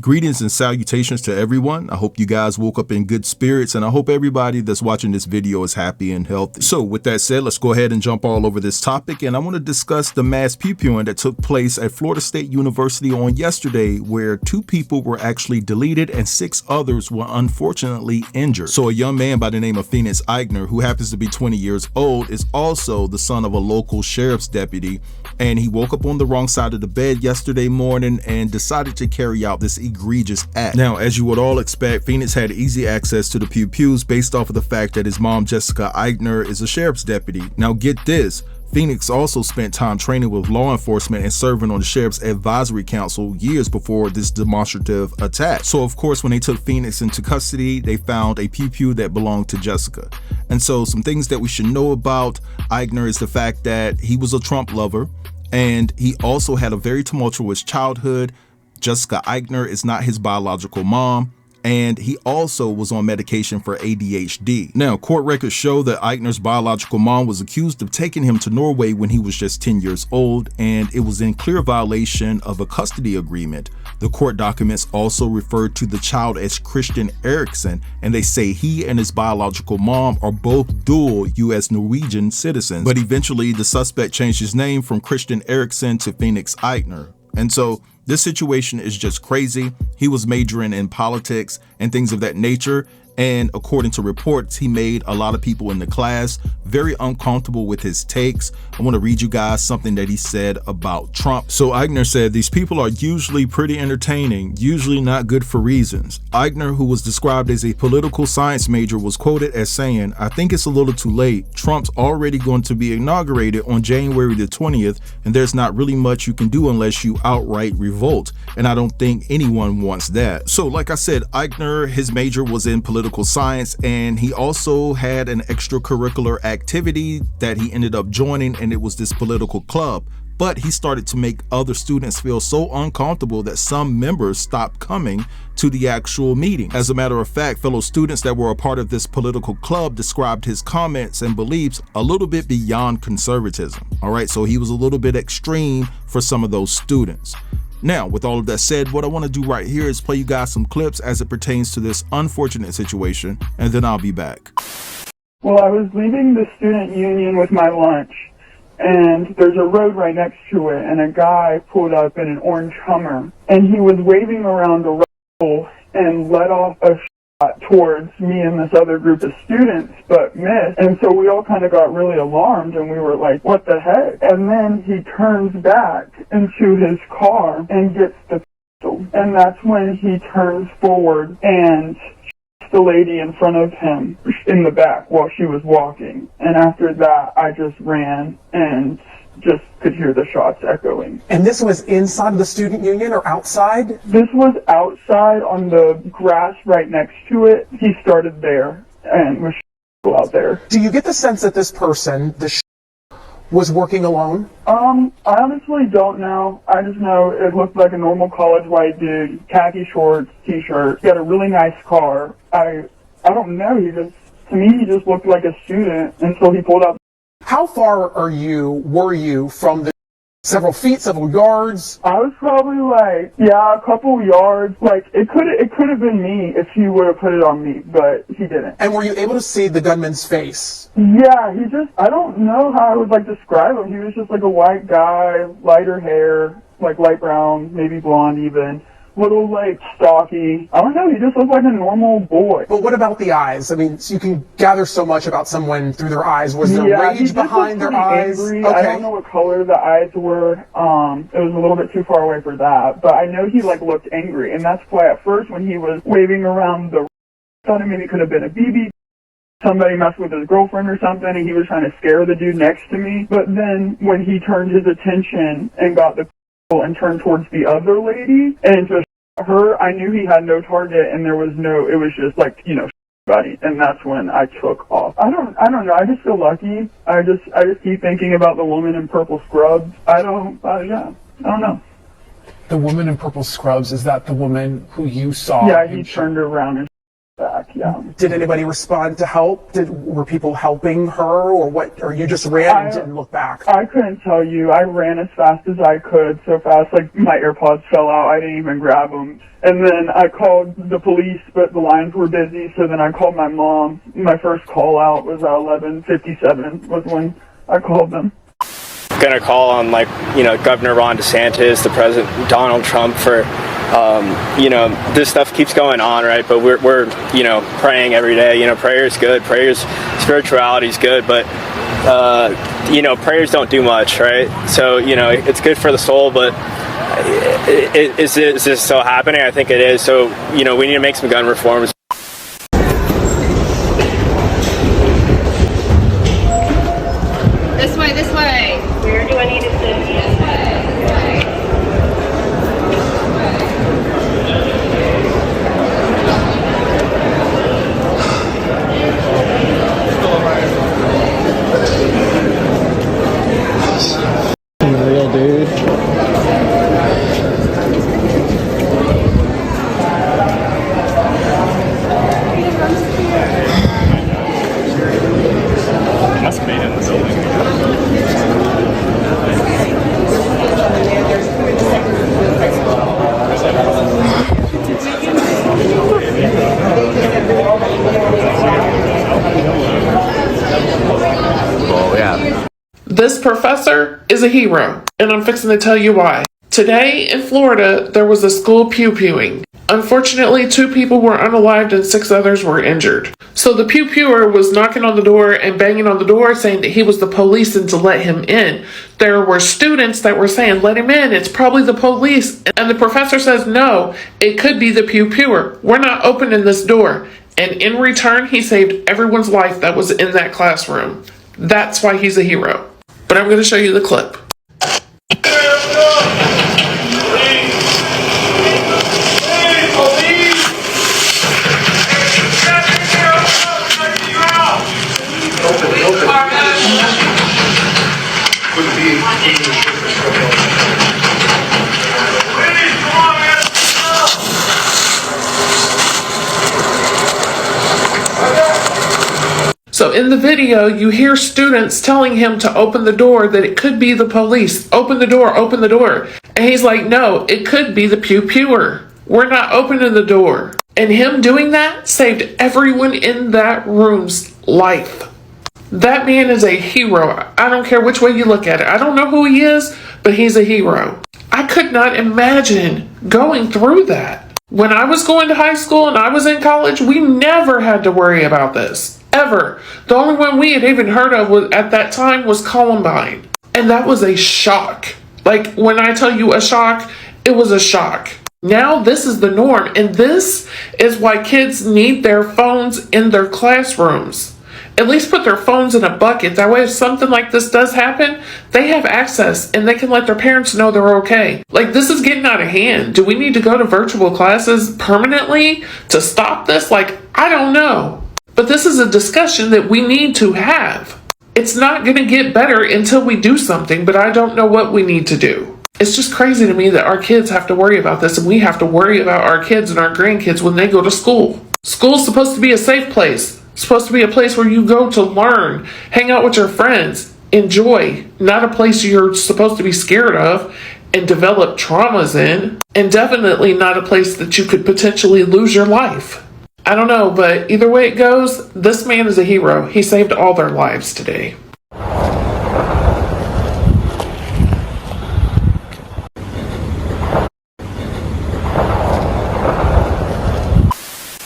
Greetings and salutations to everyone. I hope you guys woke up in good spirits, and I hope everybody that's watching this video is happy and healthy. So with that said, let's go ahead and jump all over this topic, and I want to discuss the mass pew-pewing that took place at Florida State University on yesterday, where 2 people were actually deleted and 6 others were unfortunately injured. So a young man by the name of Phoenix Ikner, who happens to be 20 years old, is also the son of a local sheriff's deputy, and he woke up on the wrong side of the bed yesterday morning and decided to carry out this egregious act. Now, as you would all expect, Phoenix had easy access to the pew-pews based off of the fact that his mom, Jessica Ikner, is a sheriff's deputy. Now get this, Phoenix also spent time training with law enforcement and serving on the Sheriff's Advisory Council years before this demonstrative attack. So of course, when they took Phoenix into custody, they found a pew-pew that belonged to Jessica. And so some things that we should know about Ikner is the fact that he was a Trump lover, and he also had a very tumultuous childhood. Jessica Ikner is not his biological mom, and he also was on medication for ADHD. Now, court records show that Ikner's biological mom was accused of taking him to Norway when he was just 10 years old, and it was in clear violation of a custody agreement. The court documents also referred to the child as Christian Eriksen, and they say he and his biological mom are both dual US Norwegian citizens. But eventually, the suspect changed his name from Christian Eriksen to Phoenix Ikner. And so this situation is just crazy. He was majoring in politics and things of that nature, and according to reports, he made a lot of people in the class very uncomfortable with his takes. I want to read you guys something that he said about Trump. So Ikner said, "These people are usually pretty entertaining, usually not good for reasons." Ikner, who was described as a political science major, was quoted as saying, "I think it's a little too late. Trump's already going to be inaugurated on January the 20th, and there's not really much you can do unless you outright revolt. And I don't think anyone wants that." So like I said, Ikner, his major was in political science, and he also had an extracurricular activity that he ended up joining, and it was this political club. But he started to make other students feel so uncomfortable that some members stopped coming to the actual meeting. As a matter of fact, fellow students that were a part of this political club described his comments and beliefs a little bit beyond conservatism. All right, so he was a little bit extreme for some of those students. Now, with all of that said, what I want to do right here is play you guys some clips as it pertains to this unfortunate situation, and then I'll be back. Well, I was leaving the student union with my lunch, and there's a road right next to it, and a guy pulled up in an orange Hummer, and he was waving around a rifle and let off a shot towards me and this other group of students, but missed. And so we all kind of got really alarmed, and we were like, what the heck? And then he turns back into his car and gets the pistol. And that's when he turns forward and shoots the lady in front of him in the back while she was walking. And after that, I just ran and just could hear the shots echoing. And this was inside of the student union or outside? This was outside on the grass right next to it. He started there and was out there. Do you get the sense that this person, was working alone? I honestly don't know. I just know it looked like a normal college white dude, khaki shorts, t-shirt. He had a really nice car. I don't know. To me, he just looked like a student until he pulled up. How far were you from the several feet, several yards? I was probably like, a couple yards. Like, it could have been me if he would have put it on me, but he didn't. And were you able to see the gunman's face? Yeah, I don't know how I would describe him. He was just like a white guy, lighter hair, like light brown, maybe blonde even. Little, stocky. I don't know, he just looked like a normal boy. But what about the eyes? I mean, so you can gather so much about someone through their eyes. Was there rage behind their eyes? Angry. Okay. I don't know what color the eyes were. It was a little bit too far away for that. But I know he, looked angry. And that's why at first when he was waving around I thought it maybe could have been a BB. Somebody messed with his girlfriend or something, and he was trying to scare the dude next to me. But then when he turned his attention and got the and turned towards the other lady and just her, I knew he had no target, and it was just body, and that's when I took off. I don't know, I just feel lucky. I just keep thinking about the woman in purple scrubs. I don't know. The woman in purple scrubs, is that the woman who you saw? Yeah, he turned around and back, yeah. Did anybody respond to help? Were people helping her, or what? Or you just ran and didn't look back? I couldn't tell you. I ran as fast as I could, so fast, like my AirPods fell out. I didn't even grab them. And then I called the police, but the lines were busy, so then I called my mom. My first call out was 11:57 was when I called them. Gonna call on, like, you know, Governor Ron DeSantis, the President Donald Trump for, you know, this stuff keeps going on, right? But we're, you know, praying every day. You know, prayer is good. Spirituality is good, but, you know, prayers don't do much, right? So, you know, it's good for the soul, but is this still happening? I think it is. So, you know, we need to make some gun reforms. This way. Where do I need to sit? This way. Real dude. Must have made it in the building. This professor is a hero, and I'm fixing to tell you why. Today in Florida, there was a school pew-pewing. Unfortunately, 2 people were unalived and 6 others were injured. So the pew-pewer was knocking on the door and banging on the door saying that he was the police and to let him in. There were students that were saying, let him in, it's probably the police. And the professor says, no, it could be the pew-pewer. We're not opening this door. And in return, he saved everyone's life that was in that classroom. That's why he's a hero. But I'm going to show you the clip. So in the video, you hear students telling him to open the door, that it could be the police. Open the door, open the door. And he's like, no, it could be the pew-pewer. We're not opening the door. And him doing that saved everyone in that room's life. That man is a hero. I don't care which way you look at it. I don't know who he is, but he's a hero. I could not imagine going through that. When I was going to high school and I was in college, we never had to worry about this. Ever. The only one we had even heard of at that time was Columbine. And that was a shock. Like, when I tell you a shock, it was a shock. Now this is the norm. And this is why kids need their phones in their classrooms. At least put their phones in a bucket. That way if something like this does happen, they have access and they can let their parents know they're okay. Like, this is getting out of hand. Do we need to go to virtual classes permanently to stop this? Like, I don't know. But this is a discussion that we need to have. It's not going to get better until we do something, but I don't know what we need to do. It's just crazy to me that our kids have to worry about this, and we have to worry about our kids and our grandkids when they go to school. School's supposed to be a safe place. It's supposed to be a place where you go to learn, hang out with your friends, enjoy, not a place you're supposed to be scared of and develop traumas in, and definitely not a place that you could potentially lose your life. I don't know, but either way it goes, this man is a hero. He saved all their lives today.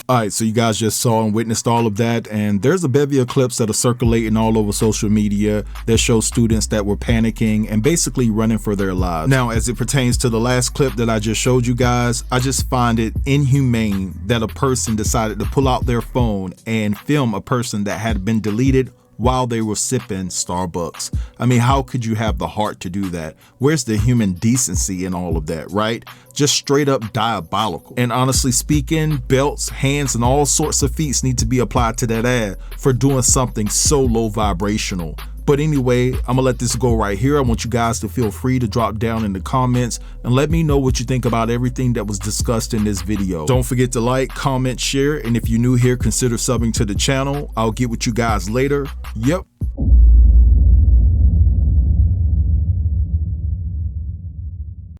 All right, so you guys just saw and witnessed all of that, and there's a bevy of clips that are circulating all over social media that show students that were panicking and basically running for their lives. Now, as it pertains to the last clip that I just showed you guys, I just find it inhumane that a person decided to pull out their phone and film a person that had been deleted while they were sipping Starbucks. I mean, how could you have the heart to do that? Where's the human decency in all of that, right? Just straight up diabolical. And honestly speaking, belts, hands, and all sorts of feats need to be applied to that ad for doing something so low vibrational. But anyway, I'm gonna let this go right here. I want you guys to feel free to drop down in the comments and let me know what you think about everything that was discussed in this video. Don't forget to like, comment, share, and if you're new here, consider subbing to the channel. I'll get with you guys later. Yep.